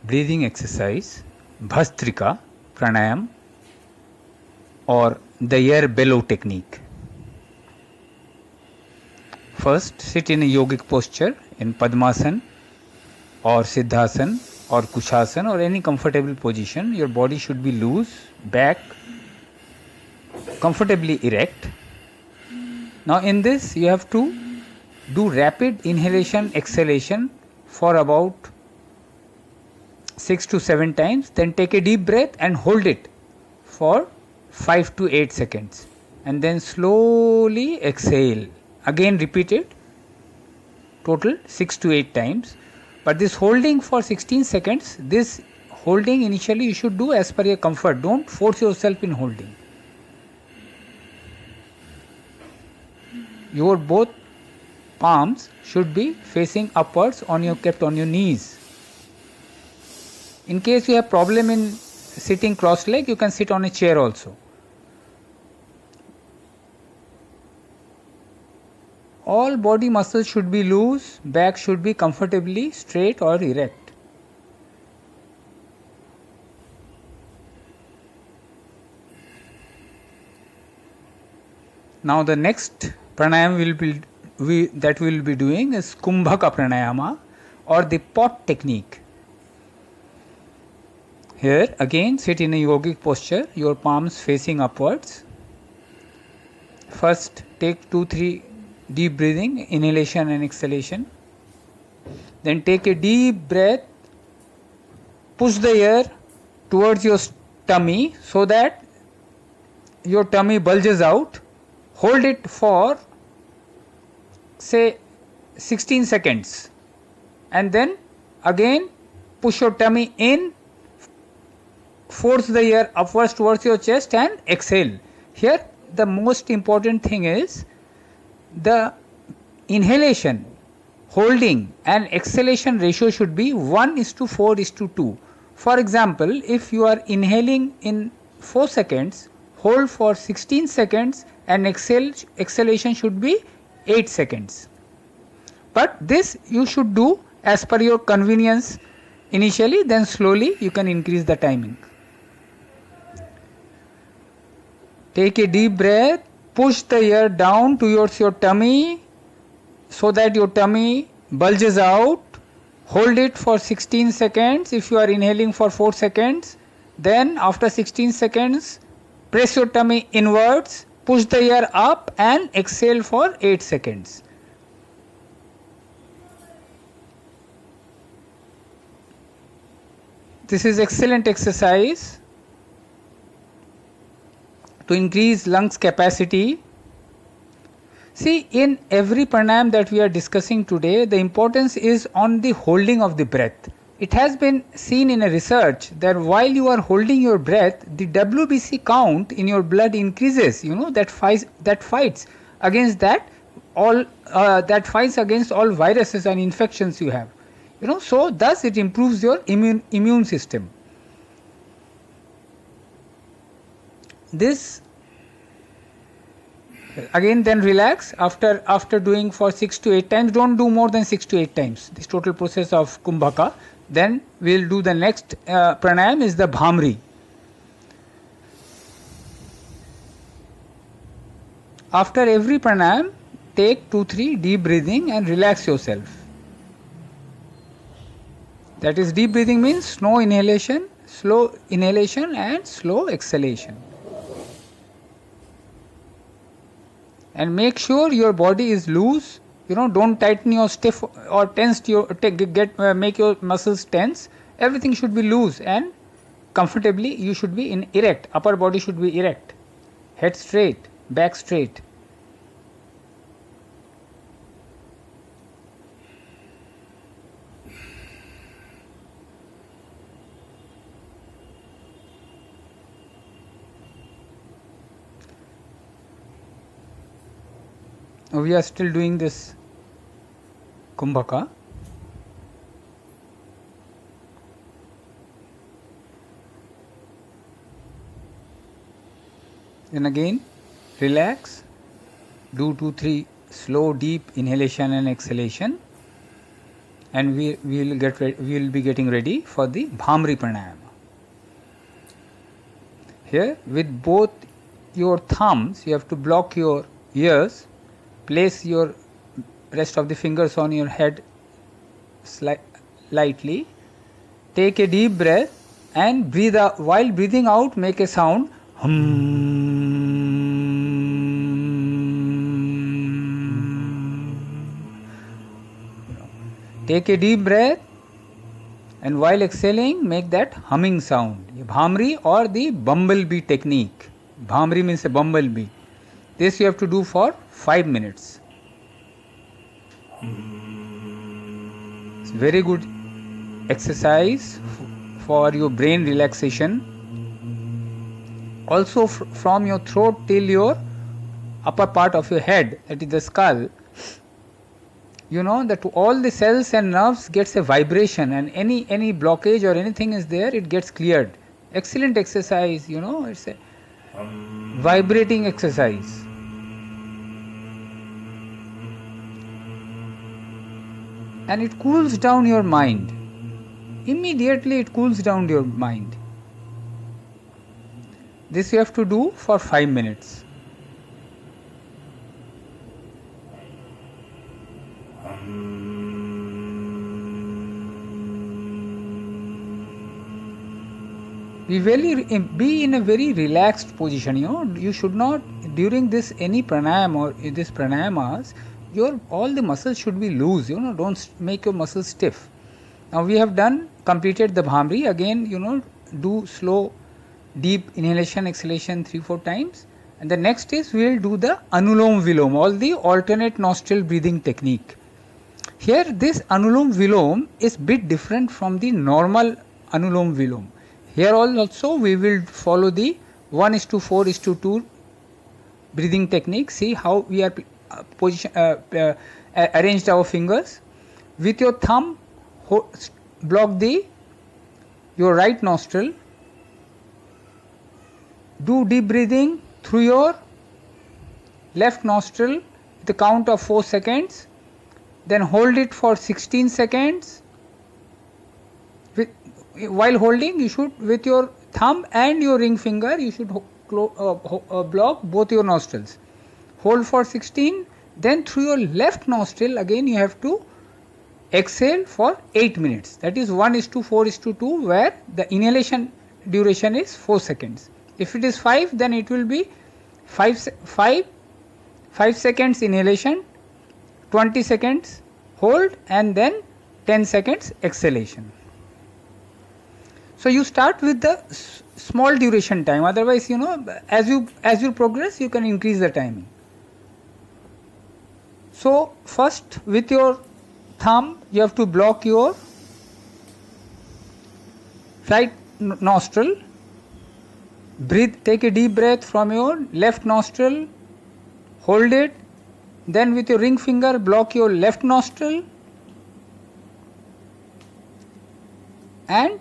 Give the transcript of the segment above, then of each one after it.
breathing exercise, Bhastrika Pranayam, or the air bellow technique. First, sit in a yogic posture in Padmasana or Siddhasana or Kushasana or any comfortable position. Your body should be loose, back comfortably erect. Now in this you have to do rapid inhalation exhalation for about 6 to 7 times, then take a deep breath and hold it for 5 to 8 seconds and then slowly exhale. Again repeat it, total 6 to 8 times. But this holding for 16 seconds, this holding initially you should do as per your comfort. Don't force yourself in holding. Your both palms should be facing upwards, kept on your knees. In case you have problem in sitting cross-legged, you can sit on a chair also. All body muscles should be loose, back should be comfortably straight or erect. Now the next pranayam that we will be doing is Kumbhaka Pranayama or the pot technique. Here again sit in a yogic posture, your palms facing upwards. First take 2-3 deep breathing, inhalation and exhalation. Then take a deep breath, push the air towards your tummy so that your tummy bulges out. Hold it for say 16 seconds and then again push your tummy in, force the air upwards towards your chest and exhale. Here the most important thing is the inhalation, holding and exhalation ratio should be 1:4:2. For example, if you are inhaling in 4 seconds, hold for 16 seconds and exhalation should be 8 seconds. But this you should do as per your convenience initially, then slowly you can increase the timing. Take a deep breath, push the air down towards your tummy so that your tummy bulges out. Hold it for 16 seconds. If you are inhaling for 4 seconds, then after 16 seconds, press your tummy inwards, push the air up and exhale for 8 seconds. This is excellent exercise to increase lungs capacity. See, in every pranayam that we are discussing today, the importance is on the holding of the breath. It has been seen in a research that while you are holding your breath, the WBC count in your blood increases. You know that fights against all viruses and infections you have. So thus it improves your immune system. This again, then relax after doing for 6 to 8 times. Don't do more than 6 to 8 times. This total process of Kumbhaka. Then we will do the next pranayam is the Bhamri. After every pranayam, take 2-3 deep breathing and relax yourself. That is, deep breathing means slow inhalation and slow exhalation. And make sure your body is loose. Don't tighten your stiff or tense make your muscles tense. Everything should be loose and comfortably. You should be in erect. Upper body should be erect. Head straight, back straight. We are still doing this Kumbhaka. Then again relax, do 2-3 slow deep inhalation and exhalation. and we will be getting ready for the Bhamri Pranayama. Here, with both your thumbs, you have to block your ears, place your rest of the fingers on your head lightly, take a deep breath and breathe out. While breathing out, make a sound Take a deep breath and while exhaling, make that humming sound. Bhamri or the bumblebee technique. Bhamri means a bumblebee. This you have to do for 5 minutes. It's very good exercise for your brain relaxation. Also from your throat till your upper part of your head, that is the skull, you know that all the cells and nerves gets a vibration, and any blockage or anything is there, it gets cleared. Excellent exercise, you know, it's a vibrating exercise. And it cools down your mind. Immediately it cools down your mind. This you have to do for 5 minutes. Be in a very relaxed position. You know, you should not during this any pranayama or this pranayamas, all the muscles should be loose. You know, don't make your muscles stiff. Now we have completed the Bhamri. Again, you know, do slow, deep inhalation, exhalation 3-4 times. And the next is we will do the Anulom Vilom, all the alternate nostril breathing technique. Here, this Anulom Vilom is bit different from the normal Anulom Vilom. Here also we will follow the 1:4:2 breathing technique. See how we are arranged our fingers. With your thumb, block your right nostril. Do deep breathing through your left nostril with the count of 4 seconds. Then hold it for 16 seconds. While holding, you should, with your thumb and your ring finger, you should block both your nostrils. Hold for 16, then through your left nostril, again you have to exhale for 8 minutes. That is 1:4:2, where the inhalation duration is 4 seconds. If it is 5, then it will be 5 seconds inhalation, 20 seconds hold, and then 10 seconds exhalation. So you start with the small duration time. Otherwise, you know, as you progress, you can increase the timing. So first, with your thumb, you have to block your right nostril. Breathe. Take a deep breath from your left nostril. Hold it. Then with your ring finger, block your left nostril. And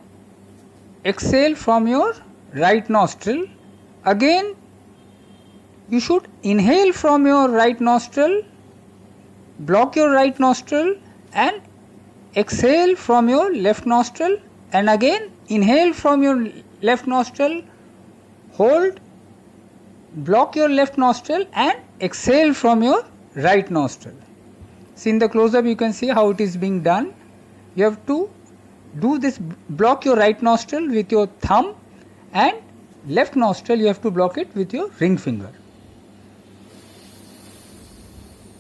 exhale from your right nostril. Again, you should inhale from your right nostril, block your right nostril, and exhale from your left nostril, and again inhale from your left nostril, hold, block your left nostril, and exhale from your right nostril. See, in the close-up you can see how it is being done. You have to do this, block your right nostril with your thumb, and left nostril you have to block it with your ring finger.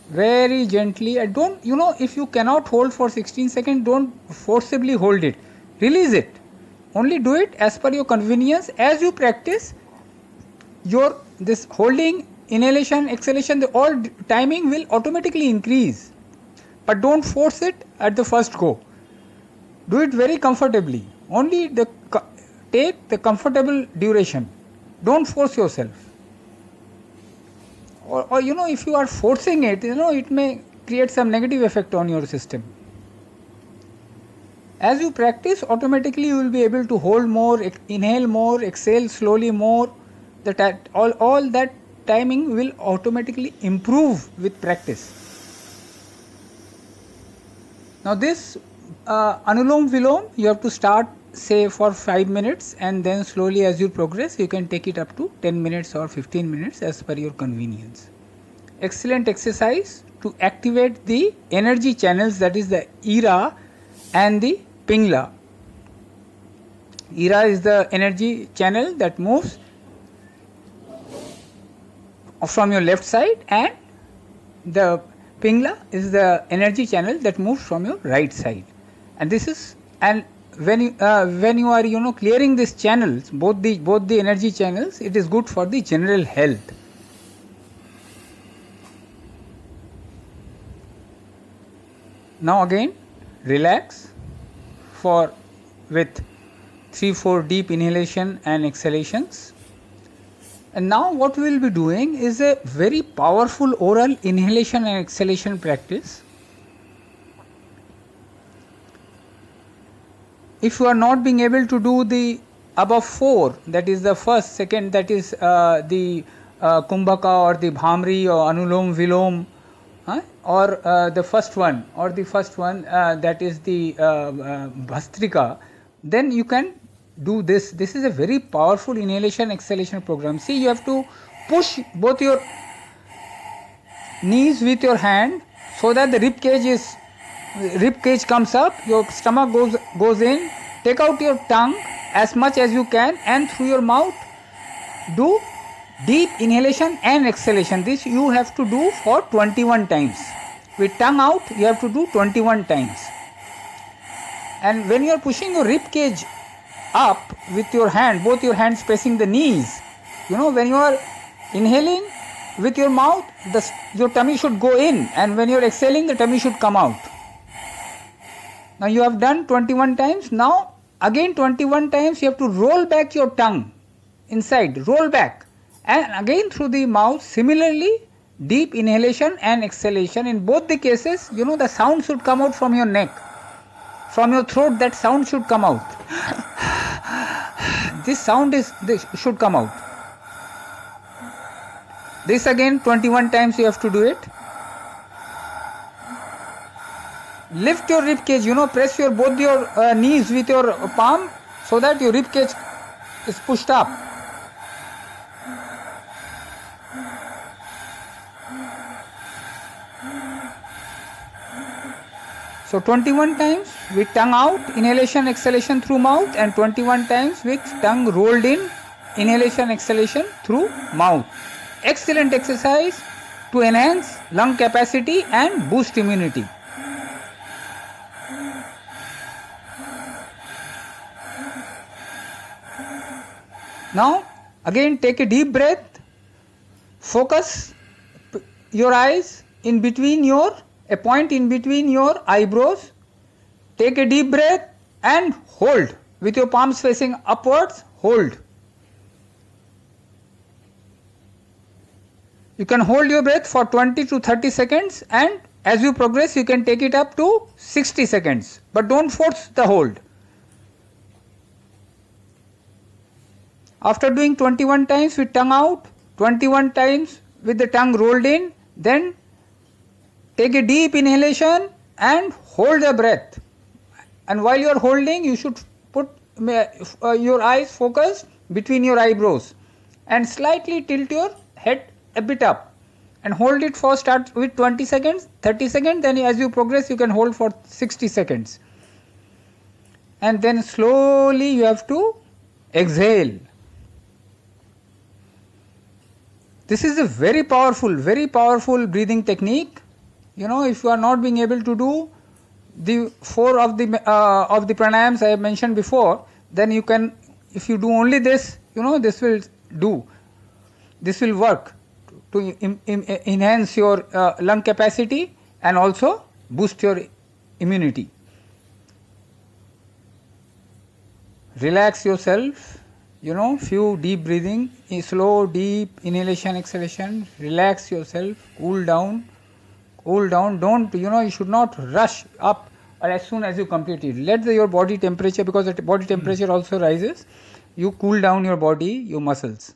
Very gently. And don't, you know, if you cannot hold for 16 seconds, don't forcibly hold it. Release it. Only do it as per your convenience. As you practice, this holding, inhalation, exhalation, all timing will automatically increase. But don't force it at the first go. Do it very comfortably. Only take the comfortable duration. Don't force yourself. Or you know, if you are forcing it, you know, it may create some negative effect on your system. As you practice, automatically you will be able to hold more, inhale more, exhale slowly more. All that timing will automatically improve with practice. Now this Anulom Vilom, you have to start say for 5 minutes, and then slowly as you progress you can take it up to 10 minutes or 15 minutes as per your convenience. Excellent exercise to activate the energy channels, that is the Ira and the Pingla. Ira is the energy channel that moves from your left side, and the Pingla is the energy channel that moves from your right side. And this is, and when you are clearing these channels, both the energy channels, it is good for the general health. Now again relax for with 3-4 deep inhalation and exhalations. And now what we will be doing is a very powerful oral inhalation and exhalation practice. If you are not being able to do the above 4, that is the first, second, that is the Kumbhaka or the Bhamri or Anulom Vilom, or the first one that is the Bhastrika, then you can do this. This is a very powerful inhalation exhalation program. See, you have to push both your knees with your hand so that the rib cage comes up, your stomach goes in. Take out your tongue as much as you can, and through your mouth do deep inhalation and exhalation. This you have to do for 21 times. With tongue out you have to do 21 times. And when you are pushing your rib cage up with your hand, both your hands pressing the knees, when you are inhaling with your mouth, your tummy should go in, and when you are exhaling, the tummy should come out. Now you have done 21 times. Now again 21 times you have to roll back your tongue inside, roll back, and again through the mouth. Similarly, deep inhalation and exhalation. In both the cases, the sound should come out from your neck, from your throat. That sound should come out. This should come out. This again 21 times you have to do it. Lift your rib cage, press both your knees with your palm so that your rib cage is pushed up. So 21 times with tongue out, inhalation, exhalation through mouth, and 21 times with tongue rolled in, inhalation, exhalation through mouth. Excellent exercise to enhance lung capacity and boost immunity. Now again take a deep breath, focus your eyes in between a point in between your eyebrows. Take a deep breath and hold with your palms facing upwards. Hold. You can hold your breath for 20 to 30 seconds, and as you progress you can take it up to 60 seconds, but don't force the hold. After doing 21 times with tongue out, 21 times with the tongue rolled in, then take a deep inhalation and hold the breath. And while you are holding, you should put your eyes focused between your eyebrows and slightly tilt your head a bit up, and hold it for start with 20 seconds, 30 seconds, then as you progress you can hold for 60 seconds. And then slowly you have to exhale. This is a very powerful breathing technique. If you are not being able to do the 4 of the pranayams I have mentioned before, then you can, if you do only this, this will work to enhance your lung capacity and also boost your immunity. Relax yourself, few deep breathing, slow deep inhalation, exhalation. Relax yourself, cool down. Don't, you should not rush up or as soon as you complete it. Let your body temperature, because the body temperature also rises, you cool down your body, your muscles.